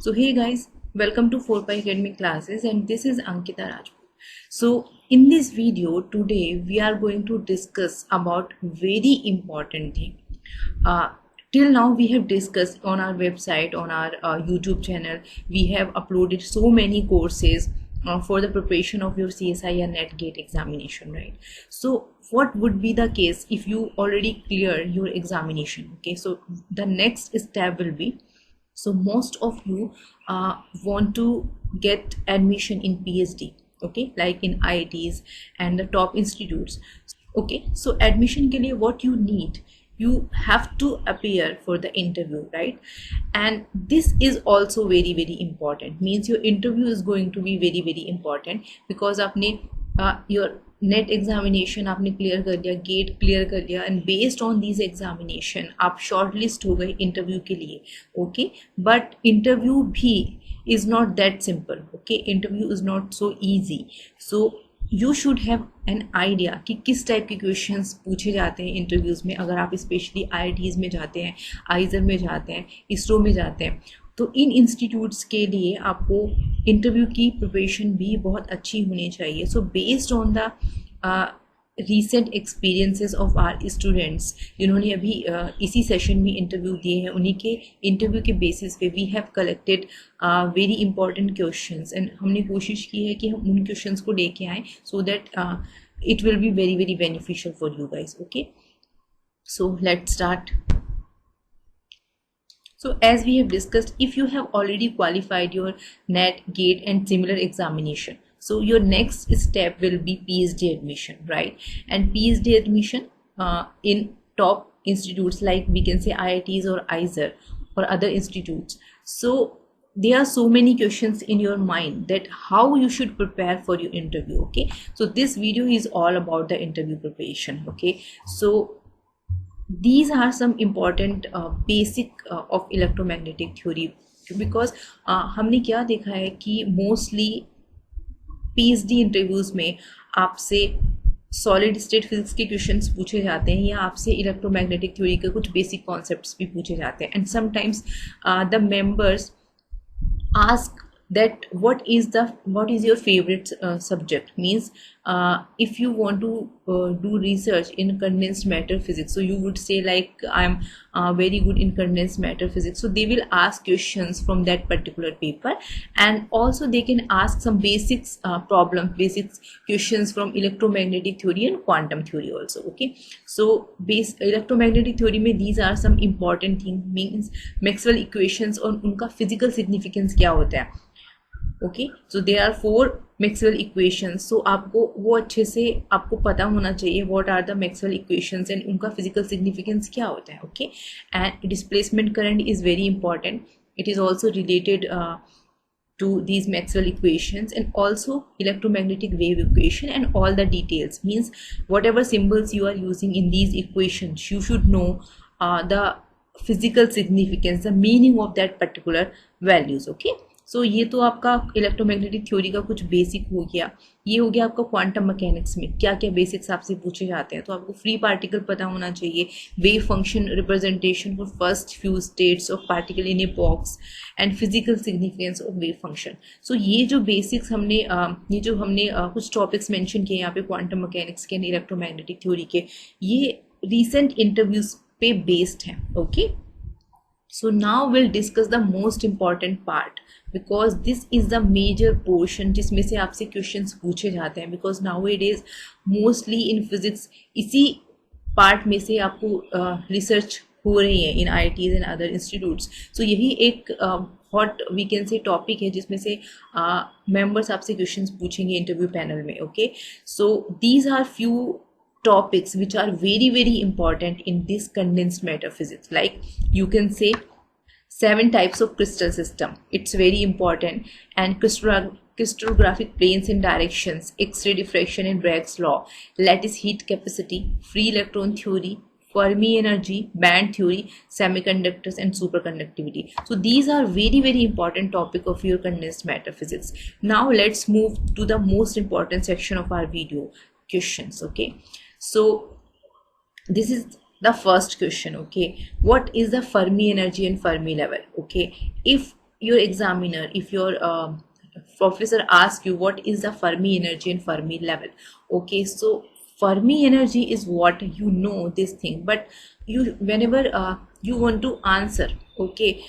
So hey guys, welcome to 4pi Academic classes and this is Ankita Rajput. So in this video today we are going to discuss about very important thing. Till now we have discussed on our website, on our YouTube channel, we have uploaded so many courses for the preparation of your CSI and NET GATE examination, right? So what would be the case if you already clear your examination? Okay, so the next step will be, so most of you want to get admission in PhD, okay, like in IITs and the top institutes. Okay, so admission ke liye what you need, you have to appear for the interview, right? And this is also very important, means your interview is going to be very important because आपने your net examination आपने clear कर लिया, get clear कर लिया, and based on this examination आप short list हो गए interview के लिए. ओके, बट इंटरव्यू भी is not that simple. Okay, interview is not so easy. So you should have an idea कि किस टाइप के क्वेश्चंस पूछे जाते हैं इंटरव्यूज़ में. अगर आप स्पेशली IITs में जाते हैं, आइजर में जाते हैं, इसरो में जाते हैं, तो इन इंस्टीट्यूट्स के लिए आपको इंटरव्यू की प्रिपरेशन भी बहुत अच्छी होनी चाहिए. So based on the recent experiences of our students, जिन्होंने अभी इसी सेशन में इंटरव्यू दिए हैं, उन्हीं के इंटरव्यू के बेसिस पे we have collected very important questions, and हमने कोशिश की है कि हम उन क्वेश्चंस को लेके आएँ so that it will be very beneficial for you guys. Okay, so let's start. So as we have discussed, if you have already qualified your NET, GATE and similar examination, so your next step will be PhD admission, right? And PhD admission in top institutes like we can say IITs or IISER or other institutes. So there are so many questions in your mind that how you should prepare for your interview. Okay, so this video is all about the interview preparation. Okay, so these are some important basic of electromagnetic theory, because हमने क्या देखा है कि mostly PhD interviews में आपसे solid state physics के questions पूछे जाते हैं, या आपसे इलेक्ट्रोमैग्नेटिक थ्योरी के कुछ बेसिक कॉन्सेप्ट्स भी पूछे जाते हैं. And sometimes the members ask that what is your favorite subject, means if you want to do research in condensed matter physics, so you would say like I'm very good in condensed matter physics, so they will ask questions from that particular paper, and also they can ask some basics basic questions from electromagnetic theory and quantum theory also. Okay, so electromagnetic theory mein these are some important things, means Maxwell equations और उनका physical significance क्या होता है. Okay, so there are 4 Maxwell equations. सो आपको वो अच्छे से आपको पता होना चाहिए what are the Maxwell equations and उनका फिजिकल सिग्निफिकेंस क्या होता है. Okay, and displacement current is very important. It is also related to these Maxwell equations, and also electromagnetic wave equation and all the details, means whatever symbols you are using in these equations, you should know the physical significance, the meaning of that particular values. Okay, सो ये तो आपका electromagnetic theory का कुछ basic हो गया. ये हो गया आपका क्वांटम मैकेनिक्स में क्या क्या बेसिक्स आपसे पूछे जाते हैं. तो आपको फ्री पार्टिकल पता होना चाहिए, wave function representation for first few states of particle in a box, and physical significance of wave function. So ये जो बेसिक्स हमने कुछ टॉपिक्स मेंशन किए यहाँ पे क्वांटम मैकेनिक्स के, इलेक्ट्रोमैग्नेटिक थ्योरी के, ये रिसेंट इंटरव्यूज पे बेस्ड है. Okay, so now we'll discuss the most important part, because this is the major portion जिसमें से आपसे questions पूछे जाते हैं, because nowadays mostly in physics इसी part में से आपको research हो रही है in IITs and other institutes. so यही एक hot we can say topic है जिसमें से members आपसे questions पूछेंगे interview panel में. okay, so these are few topics which are very important in this condensed matter physics. Like you can say 7 types of crystal system, it's very important, and crystallographic planes and directions, X-ray diffraction and Bragg's law, lattice heat capacity, free electron theory, Fermi energy, band theory, semiconductors and superconductivity. So these are very important topic of your condensed matter physics. Now let's move to the most important section of our video, questions. Okay, so this is the first question. Okay, what is the Fermi energy and Fermi level? Okay, if your examiner, if your professor asks you what is the Fermi energy and Fermi level, okay, so Fermi energy is what you know this thing, but you whenever you want to answer, okay,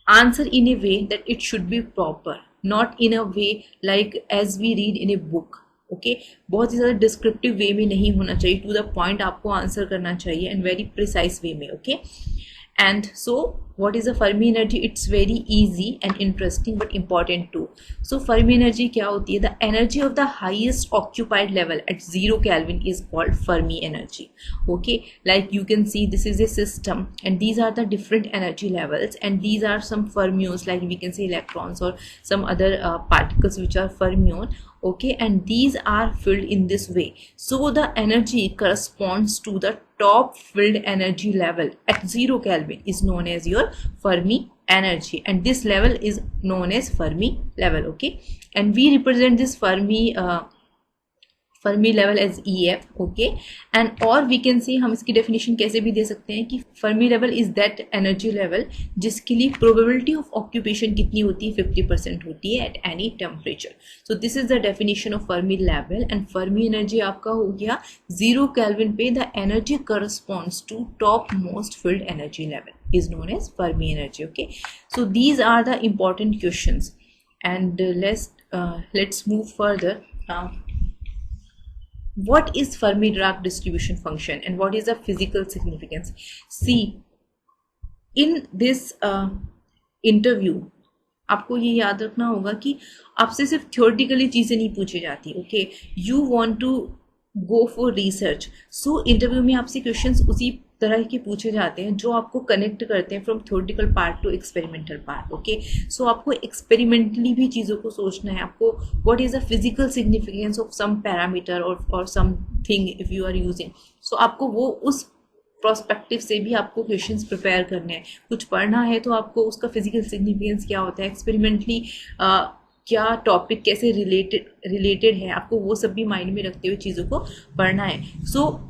answer in a way that it should be proper, not in a way like as we read in a book, okay, बहुत ही ज़्यादा descriptive वे में नहीं होना चाहिए, to the point आपको answer करना चाहिए and very precise वे में, okay. And so what is the Fermi energy? It's very easy and interesting but important too. So Fermi energy क्या होती है? The energy of the highest occupied level at 0 Kelvin is called Fermi energy. Okay, like you can see this is a system and these are the different energy levels and these are some fermions, like we can say electrons or some other particles which are fermion. Okay, and these are filled in this way. So the energy corresponds to the top filled energy level at 0 Kelvin is known as your Fermi energy, and this level is known as Fermi level. Okay, and we represent this Fermi level as EF. Okay, and or we can say हम इसकी definition कैसे भी दे सकते हैं कि Fermi level is that energy level जिसके लिए probability of occupation कितनी होती है, 50% होती है at any temperature. So this is the definition of Fermi level, and Fermi energy आपका हो गया 0 Kelvin पे the energy corresponds to topmost filled energy level is known as Fermi energy. Okay, so these are the important questions, and let's move further. What is Fermi-Dirac distribution function and what is the physical significance? See, in this interview आपको ये याद रखना होगा कि आपसे सिर्फ theoretically चीज़ें नहीं पूछी जाती. Okay, you want to go for research, so interview में आपसे क्वेश्चंस उसी तरह के पूछे जाते हैं जो आपको कनेक्ट करते हैं from theoretical part to experimental part. Okay, so आपको एक्सपेरिमेंटली भी चीज़ों को सोचना है. आपको what is the physical significance of some parameter और something if you are using, so आपको वो उस प्रोस्पेक्टिव से भी आपको क्वेश्चंस प्रिपेयर करने हैं. कुछ पढ़ना है तो आपको उसका फिजिकल सिग्निफिकेंस क्या होता है, एक्सपेरिमेंटली क्या टॉपिक कैसे रिलेटेड है, आपको वो सब भी माइंड में रखते हुए चीज़ों को पढ़ना है. सो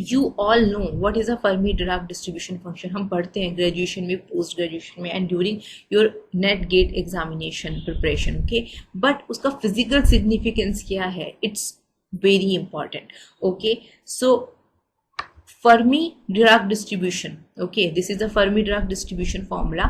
you all know what is a Fermi-Dirac distribution function. हम पढ़ते हैं ग्रेजुएशन में, पोस्ट ग्रेजुएशन में, and during your NET GATE examination preparation. Okay, but उसका फिजिकल सिग्निफिकेंस क्या है, it's very important. Okay, so Fermi-Dirac distribution. Okay, this is the Fermi-Dirac distribution formula.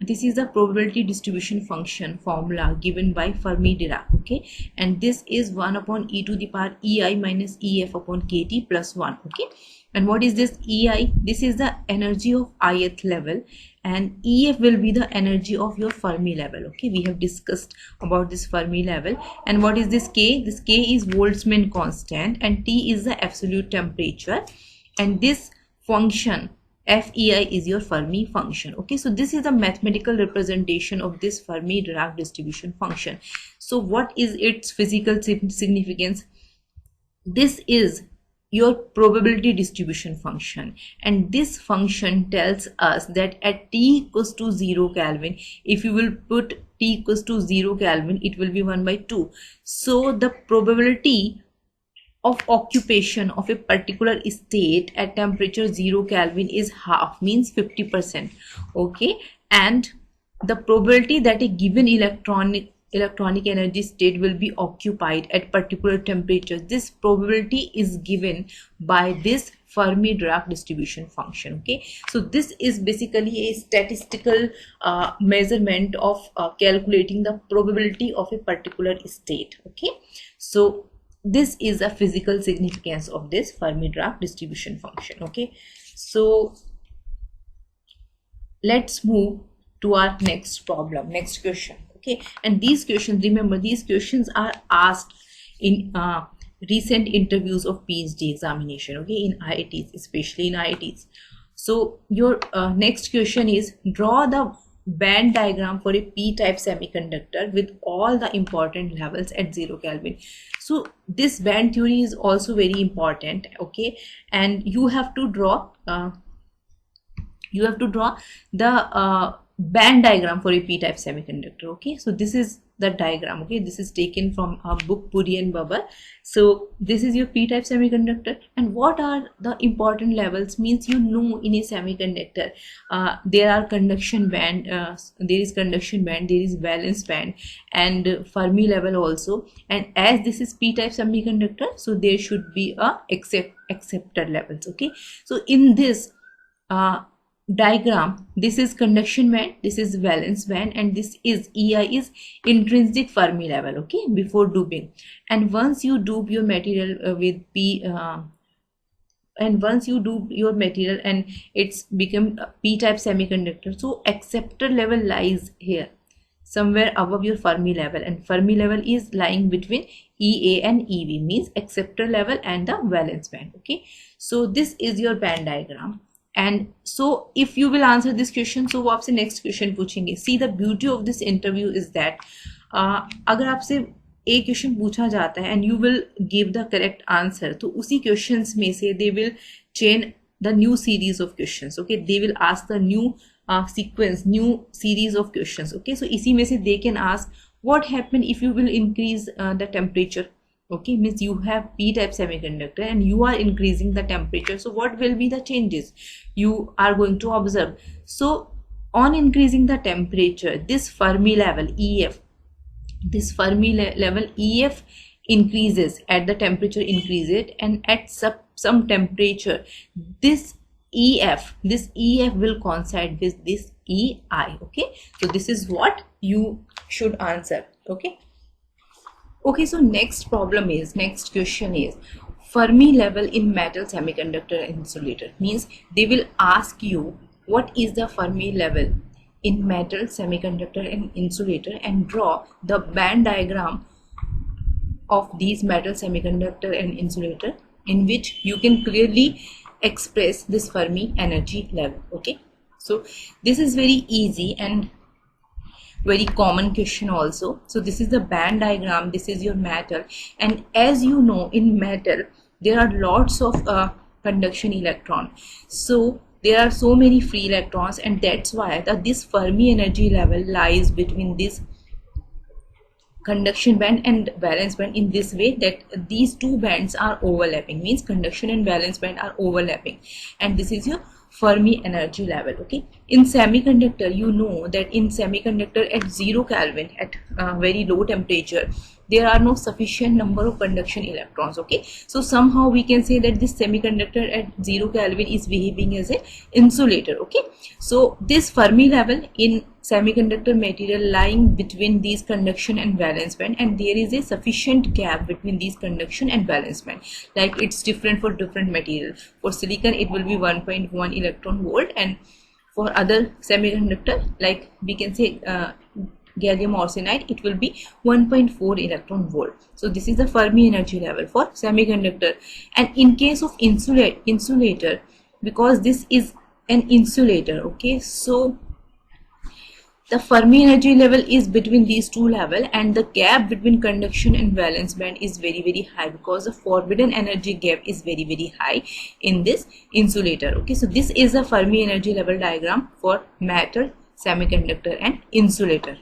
This is the probability distribution function formula given by Fermi-Dirac. Okay, and this is 1 upon e to the power ei minus ef upon kt plus 1. Okay, and what is this ei? This is the energy of ith level, and ef will be the energy of your Fermi level. Okay, we have discussed about this Fermi level. And what is this k? This k is Boltzmann constant, and T is the absolute temperature, and this function FEI is your Fermi function. Okay, so this is the mathematical representation of this Fermi-Dirac distribution function. So what is its physical significance? This is your probability distribution function, and this function tells us that at t equals to 0 Kelvin, if you will put t equals to 0 Kelvin, it will be 1 by 2. So the probability of occupation of a particular state at temperature 0 Kelvin is half, means 50%. Okay, and the probability that a given electronic energy state will be occupied at particular temperature, this probability is given by this Fermi-Dirac distribution function. Okay, so this is basically a statistical measurement of calculating the probability of a particular state. Okay, so this is a physical significance of this Fermi-Dirac distribution function. Okay, so let's move to our next problem, next question. Okay, and these questions, remember, these questions are asked in recent interviews of PhD examination. Okay, in IITs, especially in IITs. So your next question is, draw the band diagram for a p-type semiconductor with all the important levels at 0 Kelvin. So this band theory is also very important. Okay, and you have to draw the band diagram for a p-type semiconductor. Okay, so this is the diagram. Okay, this is taken from a book, Puri and Babbar. So this is your p-type semiconductor, and what are the important levels? Means, you know, in a semiconductor there are conduction band, there is conduction band, there is valence band, and Fermi level also. And as this is p-type semiconductor, so there should be a acceptor levels. Okay, so in this diagram, this is conduction band, this is valence band, and this is EI is intrinsic Fermi level. Okay, before doping. And once you dope your material with and once you do your material and it's become a p-type semiconductor, so acceptor level lies here somewhere above your Fermi level, and Fermi level is lying between EA and EV, means acceptor level and the valence band. Okay, so this is your band diagram. And so if you will answer this question, so वो आपसे next question पूछेंगे. See, the beauty of this interview is that अगर आपसे एक question पूछा जाता है and you will give the correct answer, तो उसी questions में से they will chain the new series of questions. Okay, they will ask the new sequence, new series of questions. Okay, so इसी में से they can ask what happen if you will increase the temperature. Okay, means you have p-type semiconductor and you are increasing the temperature, so what will be the changes you are going to observe? So on increasing the temperature, this Fermi level EF, this Fermi level EF increases at the temperature increases, and at some temperature this EF will coincide with this EI. Okay, so this is what you should answer. Okay, so next question is Fermi level in metal semiconductor insulator. Means they will ask you what is the Fermi level in metal semiconductor and insulator, and draw the band diagram of these metal semiconductor and insulator in which you can clearly express this Fermi energy level. Okay, so this is very easy and very common question also. So this is the band diagram, this is your metal, and as you know, in metal there are lots of conduction electron, so there are so many free electrons, and that's why this Fermi energy level lies between this conduction band and valence band in this way, that these two bands are overlapping, means conduction and valence band are overlapping, and this is your Fermi energy level. Okay, in semiconductor, you know that in semiconductor at 0 Kelvin, at very low temperature, there are no sufficient number of conduction electrons. Okay, so somehow we can say that this semiconductor at 0 Kelvin is behaving as an insulator. Okay, so this Fermi level in semiconductor material lying between these conduction and valence band, and there is a sufficient gap between these conduction and valence band. Like it's different for different material. For silicon it will be 1.1 electron volt, and for other semiconductor, like we can say gallium arsenide, it will be 1.4 electron volt. So this is the Fermi energy level for semiconductor. And in case of insulator, because this is an insulator, okay, so the Fermi energy level is between these two levels, and the gap between conduction and valence band is very, very high, because the forbidden energy gap is very, very high in this insulator. Okay, so this is a Fermi energy level diagram for metal, semiconductor and insulator.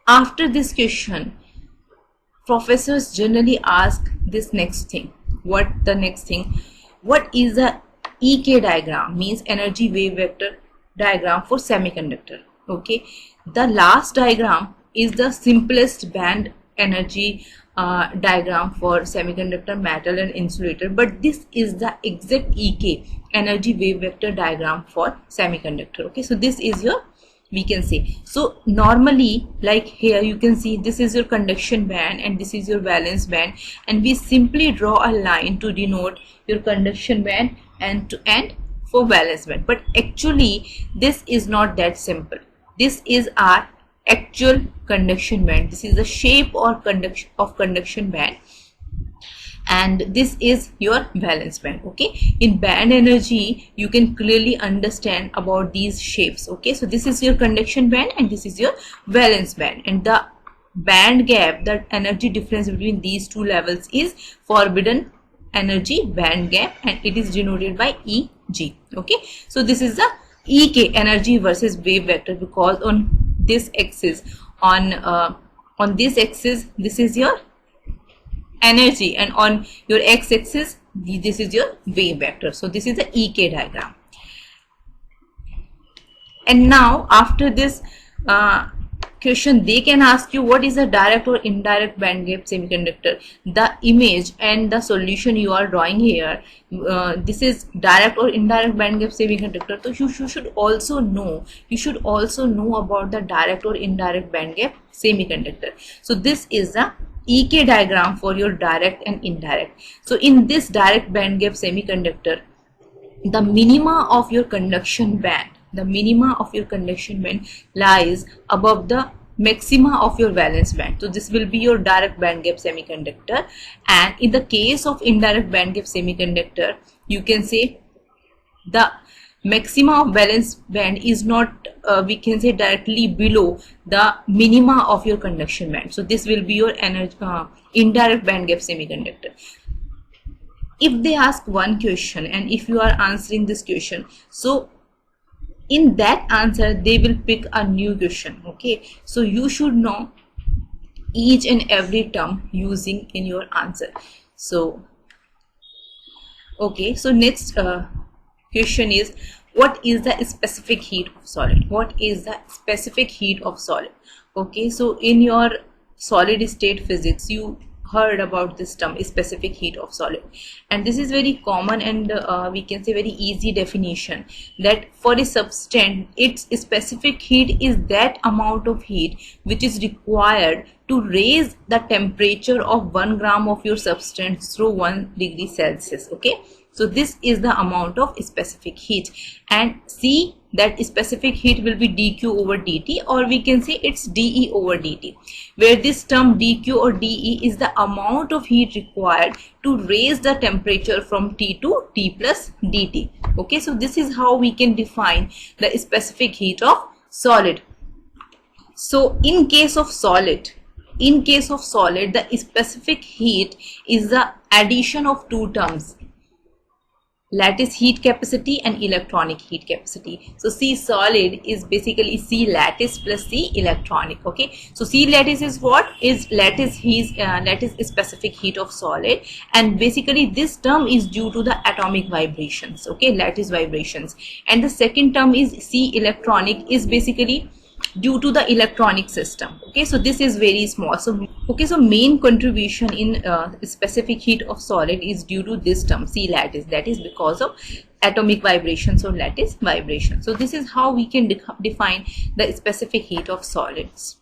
After this question, professors generally ask this next thing. What the next thing? What is the EK diagram? Means energy wave vector diagram for semiconductor. Okay, the last diagram is the simplest band energy diagram for semiconductor, metal and insulator, but this is the exact EK energy wave vector diagram for semiconductor. Okay, so this is your, we can say, so normally like here you can see this is your conduction band and this is your valence band, and we simply draw a line to denote your conduction band and to end for valence band. But actually this is not that simple. This is our actual conduction band. This is the shape or conduction band, and this is your valence band. Okay, in band energy you can clearly understand about these shapes. Okay, so this is your conduction band and this is your valence band, and the band gap, the energy difference between these two levels is forbidden energy band gap, and it is denoted by Eg. Okay, so this is the Ek, energy versus wave vector, because on this axis, on this axis, this is your energy, and on your x-axis, this is your wave vector. So this is the Ek diagram. And now after this question, they can ask you what is a direct or indirect band gap semiconductor. The image and the solution you are drawing here, this is direct or indirect band gap semiconductor. So you should also know about the direct or indirect band gap semiconductor. So this is the Ek diagram for your direct and indirect. So in this direct band gap semiconductor, the minima of your conduction band lies above the maxima of your valence band. So this will be your direct band gap semiconductor. And in the case of indirect band gap semiconductor, you can say the maxima of valence band is not, we can say, directly below the minima of your conduction band. So this will be your indirect band gap semiconductor. If they ask one question and if you are answering this question, so in that answer they will pick a new question. Okay, so you should know each and every term using in your answer. So okay, so next question is, what is the specific heat of solid? What is the specific heat of solid? Okay, so in your solid state physics you heard about this term, specific heat of solid, and this is very common and we can say very easy definition, that for a substance its specific heat is that amount of heat which is required to raise the temperature of 1 gram of your substance through 1 degree Celsius. Okay, so this is the amount of specific heat, and see that specific heat will be dq over dt, or we can say it's dE over dt, where this term dq or dE is the amount of heat required to raise the temperature from T to T plus dt. Okay, so this is how we can define the specific heat of solid. So in case of solid, the specific heat is the addition of two terms, lattice heat capacity and electronic heat capacity. So C solid is basically C lattice plus C electronic. Okay, so C lattice is what? Is lattice specific heat of solid, and basically this term is due to the atomic vibrations. Okay, lattice vibrations. And the second term is C electronic, is basically due to the electronic system. Okay, so this is very small. So okay, so main contribution in specific heat of solid is due to this term C lattice, that is because of atomic vibrations or lattice vibration. So this is how we can define the specific heat of solids.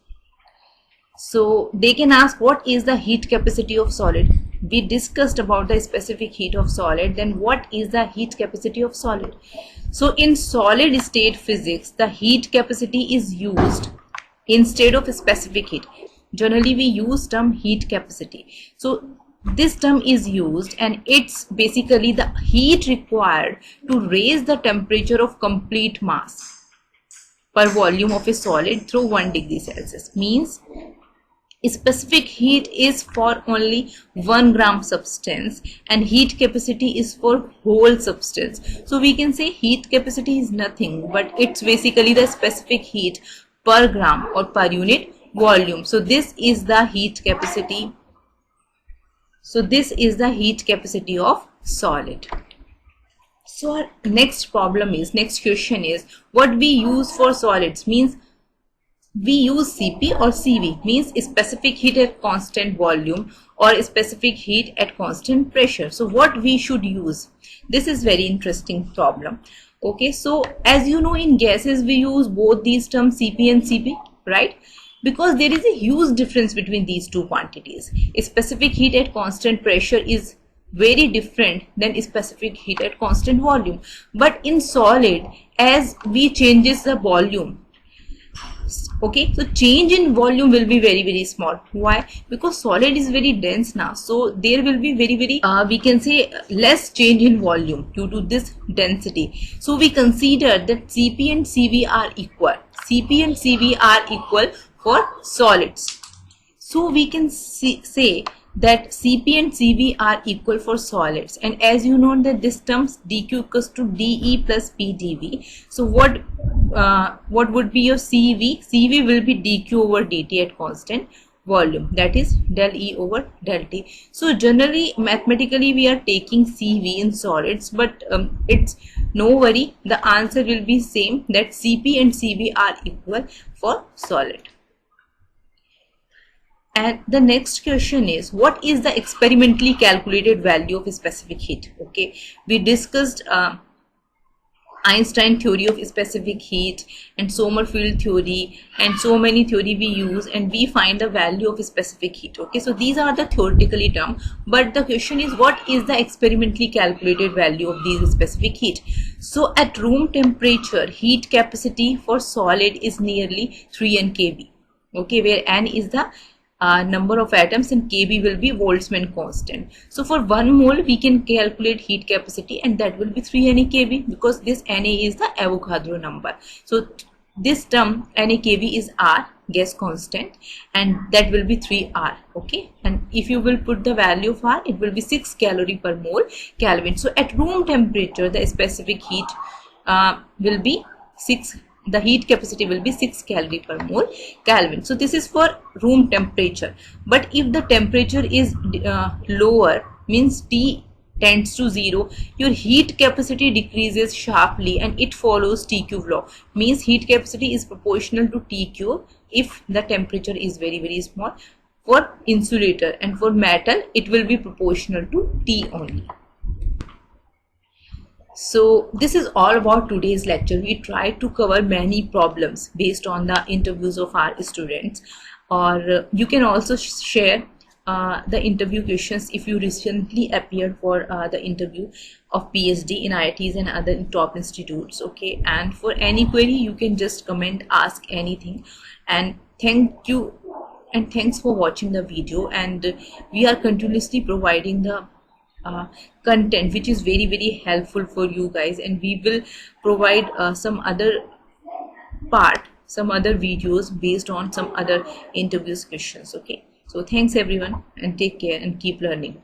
So they can ask, what is the heat capacity of solid? We discussed about the specific heat of solid, then what is the heat capacity of solid? So in solid state physics, the heat capacity is used instead of specific heat. Generally we use term heat capacity. So this term is used, and it's basically the heat required to raise the temperature of complete mass per volume of a solid through 1 degree Celsius. Means specific heat is for only 1 gram substance and heat capacity is for whole substance. So we can say heat capacity is nothing but it's basically the specific heat per gram or per unit volume. So this is the heat capacity. So this is the heat capacity of solid. So our next question is, what we use for solids? Means we use Cp or Cv, means specific heat at constant volume or specific heat at constant pressure. So what we should use? This is very interesting problem. Okay, so as you know, in gases we use both these terms Cp and Cv, right? Because there is a huge difference between these two quantities. Specific heat at constant pressure is very different than specific heat at constant volume. But in solid, as we changes the volume, okay, so change in volume will be very small. Why? Because solid is very dense now, so there will be very we can say less change in volume due to this density. So we consider that Cp and Cv are equal. Cp and Cv are equal for solids. So we can say that Cp and Cv are equal for solids, and as you know that this terms dq equals to dE plus Pdv. So what would be your Cv? Cv will be dq over dt at constant volume, that is del E over del T. So generally mathematically we are taking Cv in solids, but it's no worry, the answer will be same, that Cp and Cv are equal for solid. And the next question is, what is the experimentally calculated value of a specific heat? Okay, we discussed Einstein theory of specific heat and Sommerfeld theory and so many theory we use, and we find the value of a specific heat. Okay, so these are the theoretically term, but the question is, what is the experimentally calculated value of these specific heat? So at room temperature, heat capacity for solid is nearly 3 kV. Okay, where N is the number of atoms and Kb will be Boltzmann constant. So for 1 mole we can calculate heat capacity, and that will be 3 NaKV, because this Na is the Avogadro number. So this term NaKV is R, gas constant, and that will be 3R. Okay, and if you will put the value of R, it will be 6 calorie per mole Kelvin. So at room temperature the specific heat will be 6, the heat capacity will be 6 calorie per mole Kelvin. So this is for room temperature. But if the temperature is lower, means T tends to 0, your heat capacity decreases sharply, and it follows TQ law. Means heat capacity is proportional to TQ if the temperature is very small. For insulator and for metal, it will be proportional to T only. So this is all about today's lecture. We tried to cover many problems based on the interviews of our students, or you can also share the interview questions if you recently appeared for the interview of PhD in IITs and other top institutes. Okay, and for any query you can just comment, ask anything. And thank you, and thanks for watching the video. And we are continuously providing the content which is very helpful for you guys, and we will provide some other videos based on some other interviews questions. Okay, so thanks everyone, and take care and keep learning.